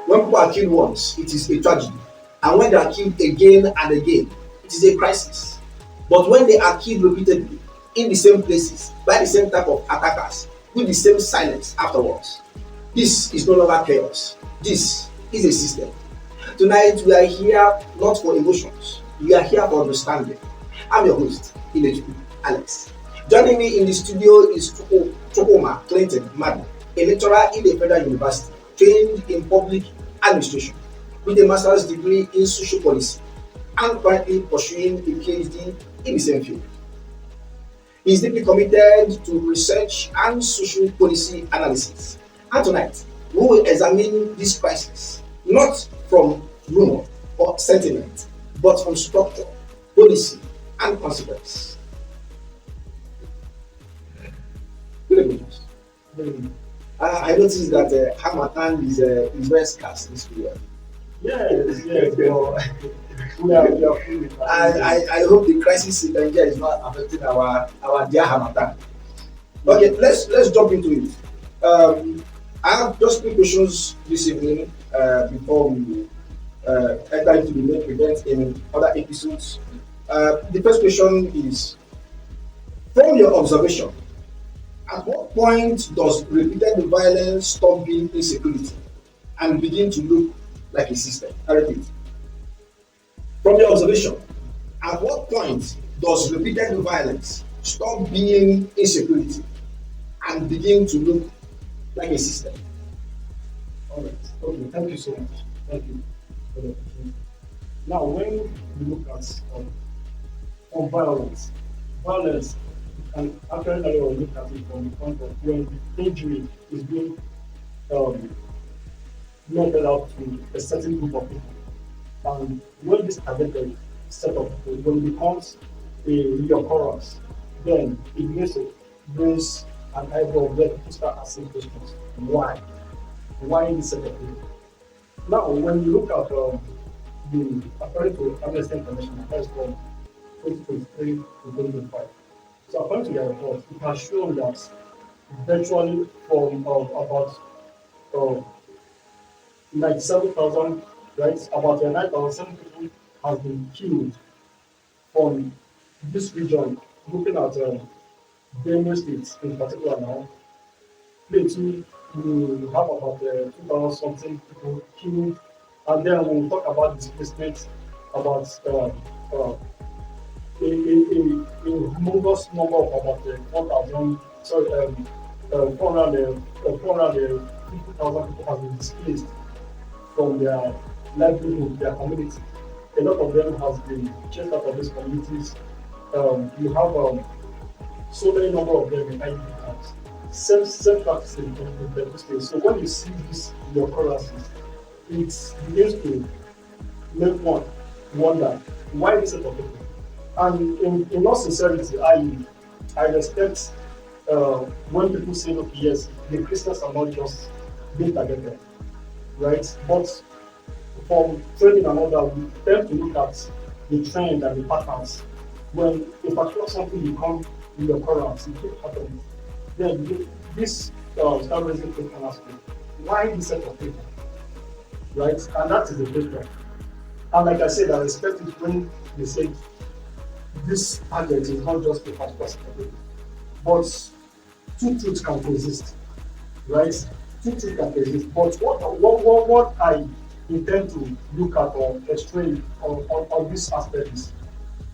When people are killed once, it is a tragedy. And when they are killed again and again, it is a crisis. But when they are killed repeatedly in the same places by the same type of attackers with the same silence afterwards, this is no longer chaos. This is a system. Tonight we are here not for emotions. We are here for understanding. I'm your host, Ilejuku Alex. Joining me in the studio is Chuks Madu, a lecturer in the Federal University, trained in public administration with a master's degree in social policy and currently pursuing a PhD in the same field. He is deeply committed to research and social policy analysis. And tonight, we will examine this crisis not from rumor or sentiment, but from structure, policy, and consequence. Good evening. Good evening. I noticed that Hamatan is very scarce this year. Yes, we are free with that. I hope the crisis in Nigeria is not affecting our dear Hamatan. Okay, let's jump into it. I have just 3 questions this evening before we enter into the main event in other episodes. The first question is, from your observation, at what point does repeated violence stop being insecurity and begin to look like a system? I repeat. From your observation, at what point does repeated violence stop being insecurity and begin to look like a system? All right. Okay. Thank you so much. Thank you for the opportunity. Now, when we look at on violence, and actually I look at it from the point of when the injury is being meted out to a certain group of people, and when this targeted set of people, when it becomes a reoccurrence, then it makes it raise an eyebrow where people start asking questions. Why? Why this set of people? Now, when you look at the according to Amnesty International, that's from 2023 to 2025. So according to their report, it has shown that virtually from about 97,000, right, about 9,000 people have been killed from this region. Looking at Benue State in particular now, Plateau, we have about 2,000 something people killed, and then when we talk about displacement, about a humongous number of about 4,000, sorry, 450,000 people have been displaced from their livelihood, their community. A lot of them has been chased out of these communities. You have so many number of them in IDP camps. Self practicing in the state. So when you see this in your occurrences, it begins to make one wonder why this set of people. And in all sincerity, I respect when people say, look, yes, the Christians are not just being targeted, right? But from training and all that, we tend to look at the trend and the patterns. When a particular something becomes in the occurrence, it keeps happening. Then this start raising question aspect. Why this set of people? Right? And that is the question. And like I said, I respect it when they say this target is not just a particular set of people. But two truths can coexist. Right? Two truths can coexist. But what I intend to look at or explain on this aspect is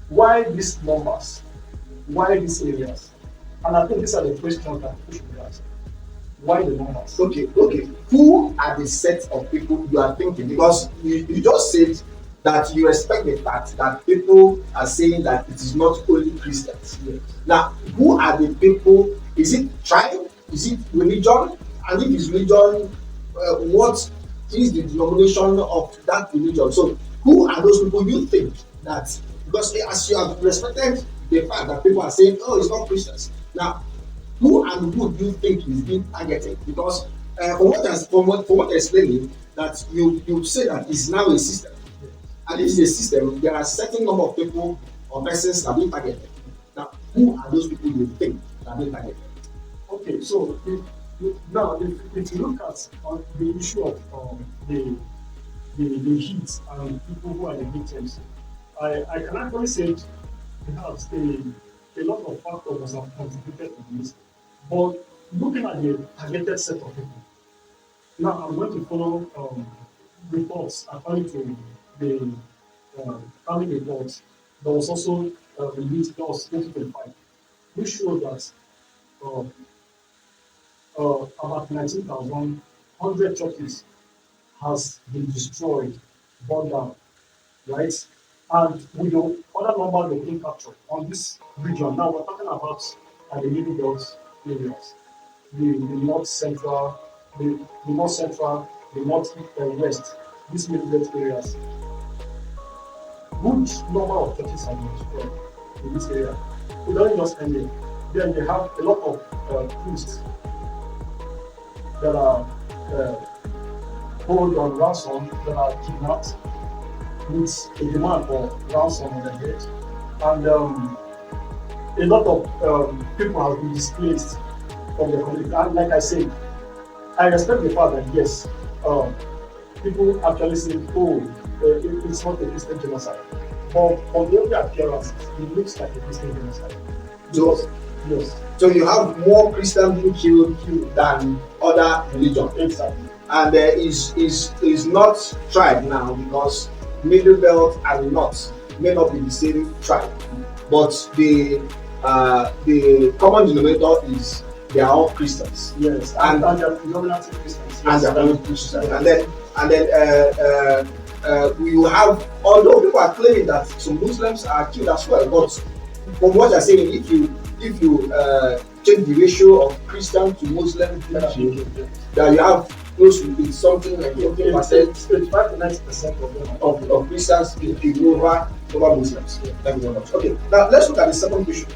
why these numbers? Why these areas? And I think these are the questions that people should be asking. Why the numbers? Okay. Who are the set of people you are thinking? Because you just said that you respect the fact that people are saying that it is not only Christians. Yes. Now, who are the people? Is it tribe? Is it religion? And if it's religion, what is the denomination of that religion? So, who are those people you think that? Because as you have respected the fact that people are saying, oh, it's not Christians. Now, who and who do you think is being targeted? Because from what you're explaining, that you say that it's now a system. And if it's a system, there are a certain number of people or persons that are being targeted. Now, who are those people you think are being targeted? Okay, so Now, if you look at the issue of the heat and people who are the victims, I can actually say perhaps a lot of factors have contributed to this. But looking at the targeted set of people, now I'm going to follow reports according to the family reports that was also released, that was 2025, which showed that uh, about 19,000 churches has been destroyed, burned down, right? And with the other numbers they didn't capture on this region. Now we're talking about the middle belt areas, the north central, the north central, the north west, these middle belt areas. Good number of churches have been destroyed in this area. We don't just end there. Then they have a lot of priests that are uh, hold on ransom, that are kidnapped with a demand for ransom on their head. And a lot of people have been displaced from the community. And like I said, I respect the fact that yes, people actually say, oh, it's not a Christian genocide. But on the other appearance, it looks like a Christian genocide. So, Because, yes, so you have more Christians being killed than other religions. exactly. And is not tribe now because middle belt and north may not be the same tribe, but the common denominator is they are all Christians. Yes, and they are predominantly Christians. And Yes, they are all Christians. And then we will have, although people are claiming that some Muslims are killed as well, but from what you're saying, if you change the ratio of Christian to Muslim, that you have close to something like 25 to 90% of them of Christians over Muslims. Thank you very much. Okay, now let's look at the second question.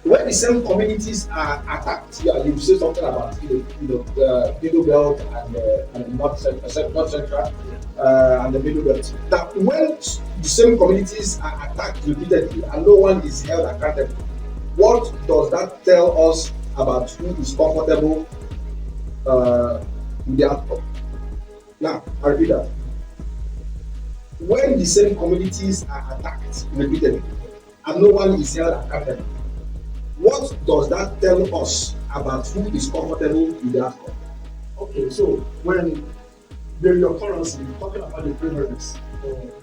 When the same communities are attacked, yeah, you say something about the middle belt and the north central and the middle belt. Now, when the same communities are attacked repeatedly and no one is held accountable, what does that tell us about who is comfortable with the outcome? Now, I repeat that. When the same communities are attacked repeatedly and no one is held accountable, what does that tell us about who is comfortable with the outcome? Okay, so when the reoccurrence, talking about the primaries,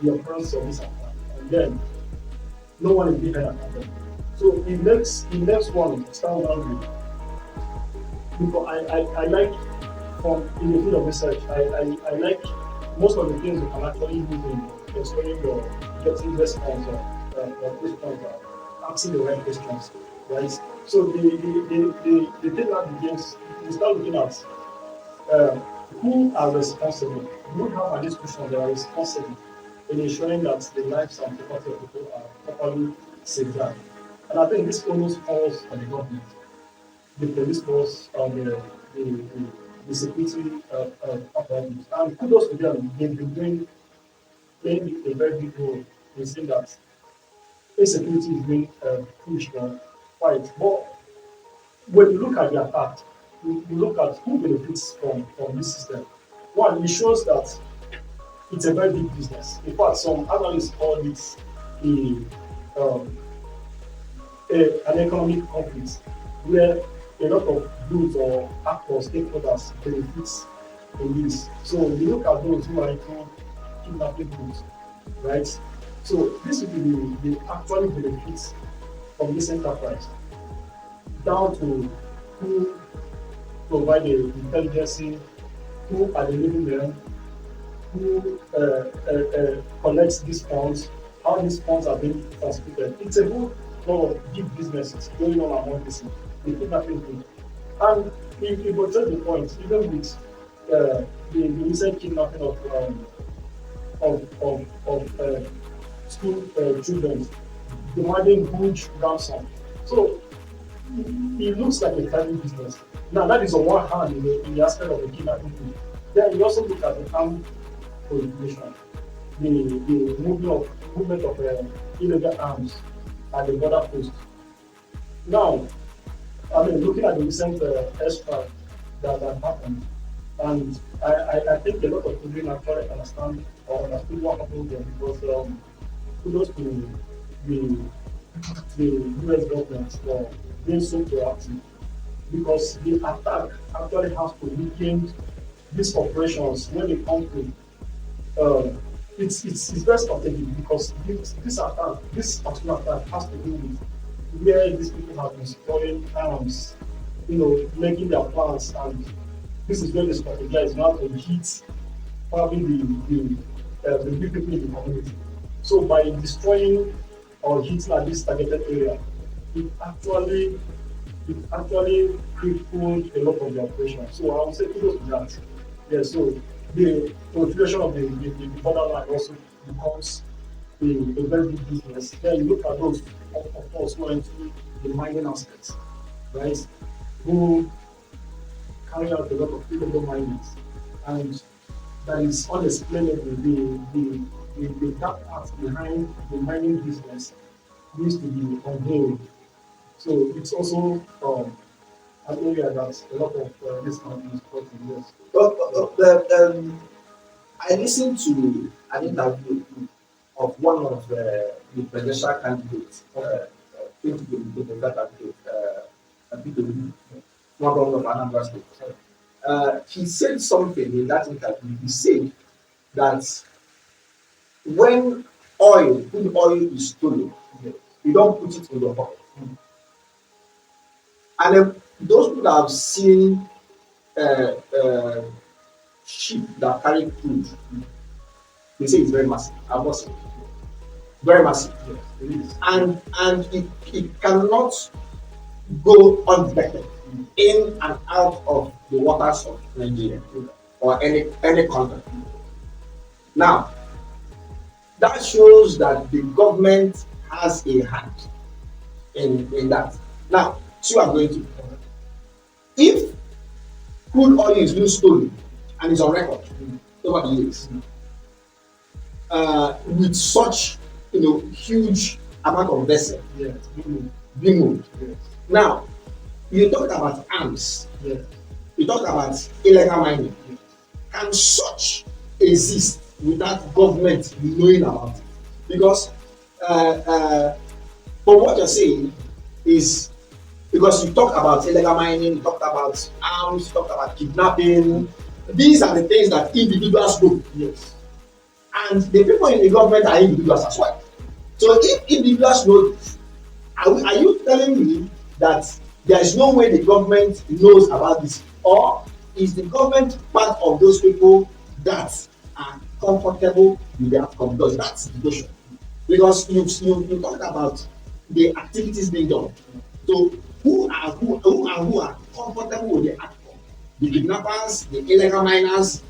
the occurrence of this attack, and then no one is being held accountable. So the next one start down with, because I like from in the field of research, I like most of the things you can actually use in explaining your getting response or response or asking the right questions, right? So the thing that begins, you start looking at who are responsible. We have a discussion that are responsible in ensuring that the lives and property of people are properly safeguarded. And I think this almost falls on the government, the police force, the, the security apparatus. And kudos to them, they've been playing a very big role in saying that insecurity is being pushed or fight. But when you look at the attack, you look at who benefits from this system. One, it shows that it's a very big business. In fact, some analysts call it um, an economic conflict where a lot of goods or actors, stakeholders benefits in this. So you look at those who are into kidnapping goods, right? So this will be the actual benefits from this enterprise, down to who provide the intelligence, who are the middlemen, who collects these funds, how these funds are being transmitted. It's a whole lot of big businesses going on among this, the kidnapping group. And it was just the point, even with the recent kidnapping of school children, demanding huge ransom. So it looks like a tiny business. Now that is on one hand in the aspect of the kidnapping group. Then you also look at the armed proliferation, the movement of illegal arms at the border post. Now, I mean, looking at the recent airstrike that happened, and I think a lot of people didn't actually understand or understood what happened there because kudos to the the US government for being so proactive because the attack actually has to weaken these operations when it comes to it's very strategic because this particular attack has to do with where these people have been storing arms, making their plans, and this is where they strategize now to hit probably the big people in the community. So by destroying or hitting at this targeted area, it actually crippled a lot of the operation. So I would say kudos to that. Yeah, so the proliferation of the borderline also becomes a very big business. Then you look at those, of course, who are into the mining aspects, right? Who carry out a lot of illegal mining. And that is unexplainable. The dark part behind the mining business needs to be unveiled. So it's also an area that a lot of this company is put in this. I listened to an interview of one of the presidential candidates, 2023 candidate, Peter, one of Anambra State. He said something in that interview. He said that when good oil is stolen, you don't put it in your pocket. And those people that have seen uh, uh, ship that carry crude, they say it's very massive. I must say, very massive. Yes, it is. And it cannot go undetected in and out of the waters of Nigeria or any country. Now, that shows that the government has a hand in that. Now, see what I'm going to. If crude oil is being stolen and is on record over the years, with such huge amount of vessel Yes, being moved. yes, Now, you talked about arms, yes, you talked about illegal mining. yes. Can such exist without government knowing about it? Because from what you're saying is because you talked about illegal mining, you talked about arms, you talked about kidnapping. These are the things that individuals do. Yes. And the people in the government are individuals as well. So if individuals know this, are you telling me that there is no way the government knows about this? Or is the government part of those people that are comfortable with the outcome? Because that's the situation. Because you talked about the activities being done. So who are comfortable with the outcome? The kidnappers, the illegal miners.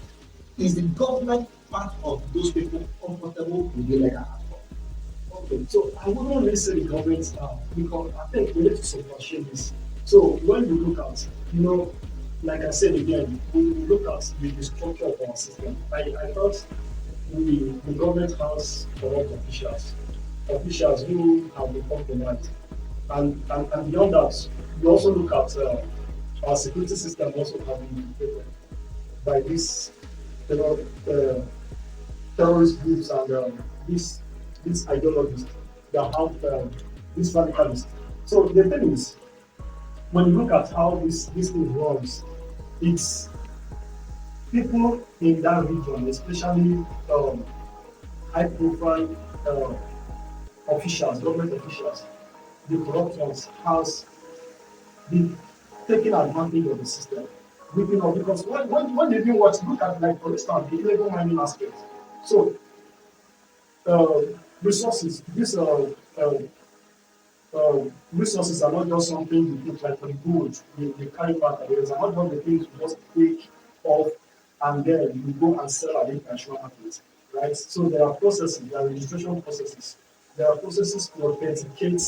Is the government part of those people comfortable with the illegal outcome? Okay, so I wouldn't really say the government now because I think we need to substantiate this. So when we look at, like I said again, we look at the structure of our system. I thought the government has corrupt officials who have been compromised. And beyond that, we also look at our security system also have been infiltrated by these terrorist groups and these ideologies that have these radicalists. So the thing is, when you look at how this thing runs, it's people in that region, especially high profile officials, government officials, the corrupt ones has been taking advantage of the system. Because when they do what, look at, like, for instance, the illegal mining aspect. So uh, resources, these resources are not just something you put like for the gold, they carry back areas, are not just the things you just take off and then you go and sell at the international market, right? So there are processes, there are registration processes, there are processes to authenticate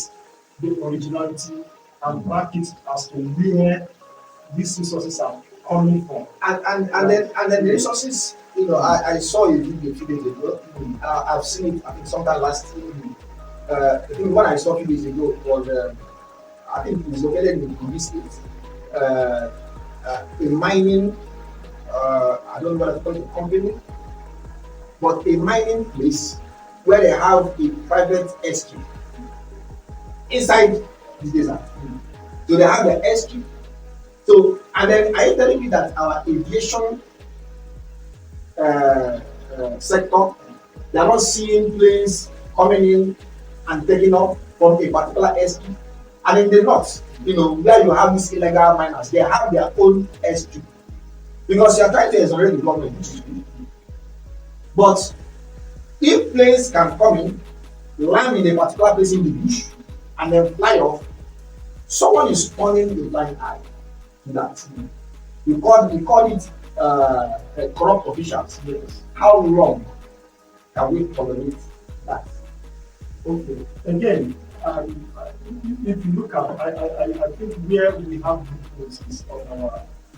the originality and back it as to where these resources are coming from. And then the resources, I saw a video a few days ago. I've seen it, I think, sometime last year. I think when I saw a few days ago was I think it is located in Kogi State. Uh, a mining, I don't know what to call the company, but a mining place where they have a private airstrip inside the desert. So they have the airstrip. So, and then are you telling me that our aviation sector, they are not seeing planes coming in and taking off from a particular airstrip? And in the north, where you have these illegal miners, they have their own airstrip because you are trying to exonerate the government, which is good. But if planes can come in, land in a particular place in the bush, and then fly off, someone is turning a blind eye to that. We call it corrupt officials. Yes. How long can we tolerate that? Okay. Again, if you look at, I think where we have differences on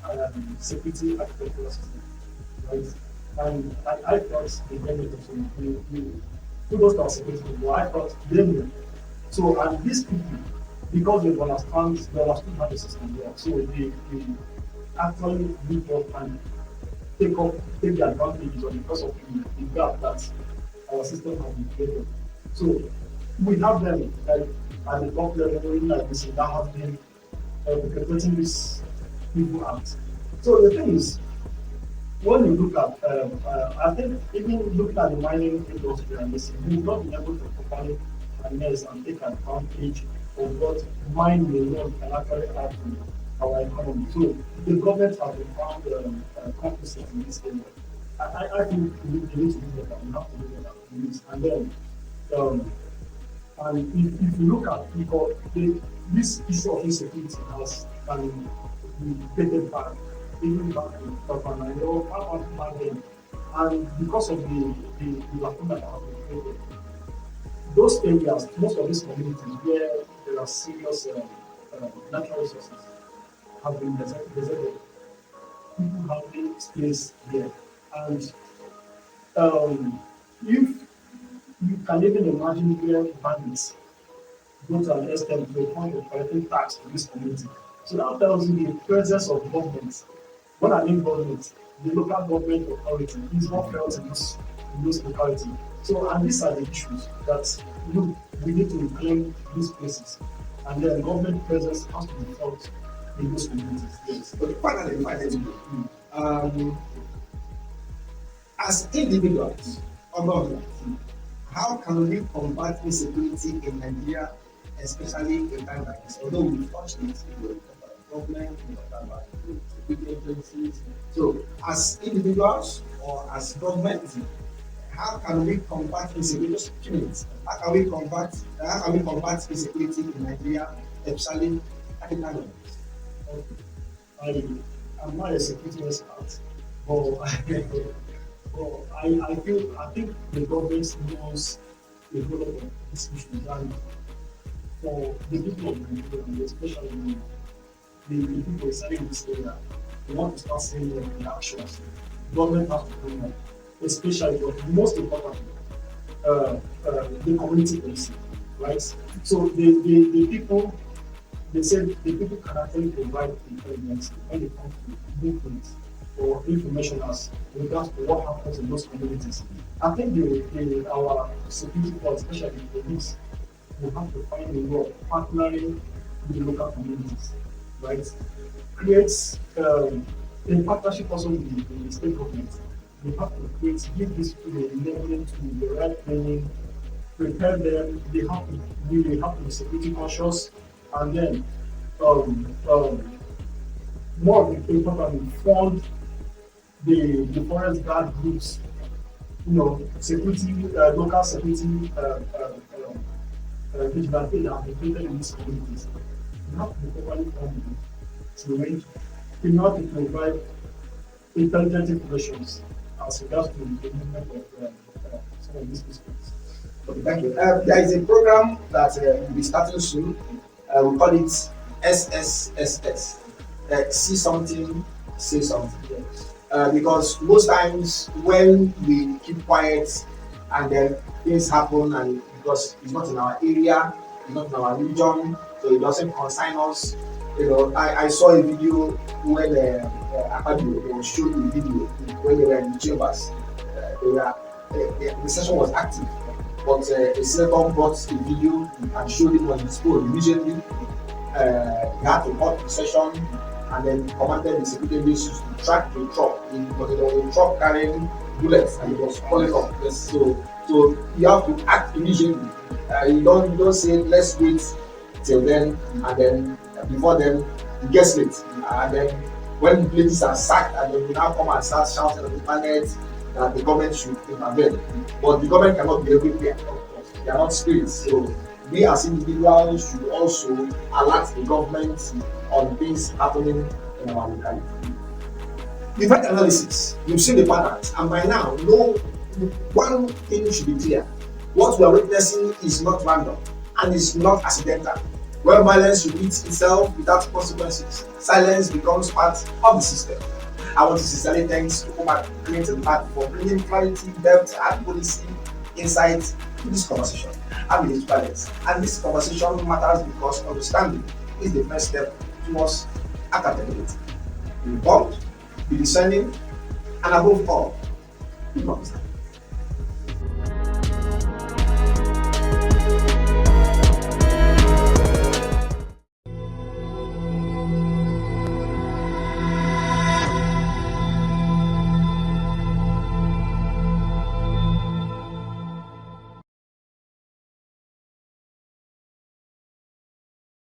our security architectural system, right? And I thought the government of you kudos to our security people. I thought they knew. So, and these people, because they understood how the system works, so they actually look up and take the advantages of because of the gap that our system has been created. So we have them like at the top level, like this, that has been perpetrating this people act. So the thing is, when you look at, I think even looking at the mining industry and this, we've not been able to properly harness and take advantage of what mining alone can actually add to our economy. So the government has been found complicit in this area. I think we need to do better. We have to do better in this. And then, and if you look at because this issue of insecurity has can be dated back even back in 2009 or back then, and because of the lacuna that has been created, those areas, most of these communities where there are serious natural resources have been deserted. People have been placed there, and if you can even imagine where bandits go to an extent to the point of collecting tax to this community. So that tells you the presence of government. When I mean government, the local government authority is not felt in those localities. So, and these are the issues that we need to reclaim these places, and then government presence has to be felt in those communities. Yes. But finally, as individuals, how can we combat insecurity in Nigeria, especially in times like this? Although we touched it, we talk about government, we talk about security agencies. So, as individuals or as government, how can we combat insecurity? How can we combat insecurity in Nigeria, especially at the time? I'm not a security expert, but I think the government knows a whole lot of these issues, and for the people of Nigeria, especially the people residing in this area, they want to start seeing the actions. Government has to bring up, especially, but most importantly, the community policing, right? So the people, they said the people can actually provide intelligence when it comes to movement or information as regards to what happens in those communities. I think our security force, especially the police, will have to find a way of partnering with the local communities, right? Creates in partnership also with the state government. We have to give this to the enabling to the right training, prepare them. They have to be security conscious, and then more importantly, fund the forest guard groups, security, local security vigilante that have been created in these communities. You have to be properly funded in order to provide intelligent information as regards to the movement of some of these people. Okay, thank you. There is a program that will be starting soon. We call it SSSS. See something, say something. Because most times when we keep quiet and then things happen, and because it's not in our area, it's not in our religion, so it doesn't concern us. I saw a video when Akpabio, they were showing the video when they were in the chambers. The session was active, but a senator brought the video and showed it on his phone immediately. He had to halt the session and then commanded the security agencies to track the truck because there was a truck carrying bullets and it was falling off. Yes, so you have to act immediately. You don't say let's wait till then and then before then it gets late and then when places are sacked and then you now come and start shouting on the planet that the government should intervene. But the government cannot be everywhere. They are not spirits. So we as individuals should also alert the government on things happening in our locality. Event analysis, you've seen the patterns, and by now, one thing should be clear. What we are witnessing is not random and is not accidental. When violence repeats itself without consequences, silence becomes part of the system. I want to sincerely thank Umar Clinton for bringing clarity, depth, and policy insight to this conversation. I'm Village Balance, and this conversation matters because understanding is the first step towards accountability. Be informed, be discerning, and above all, be consistent.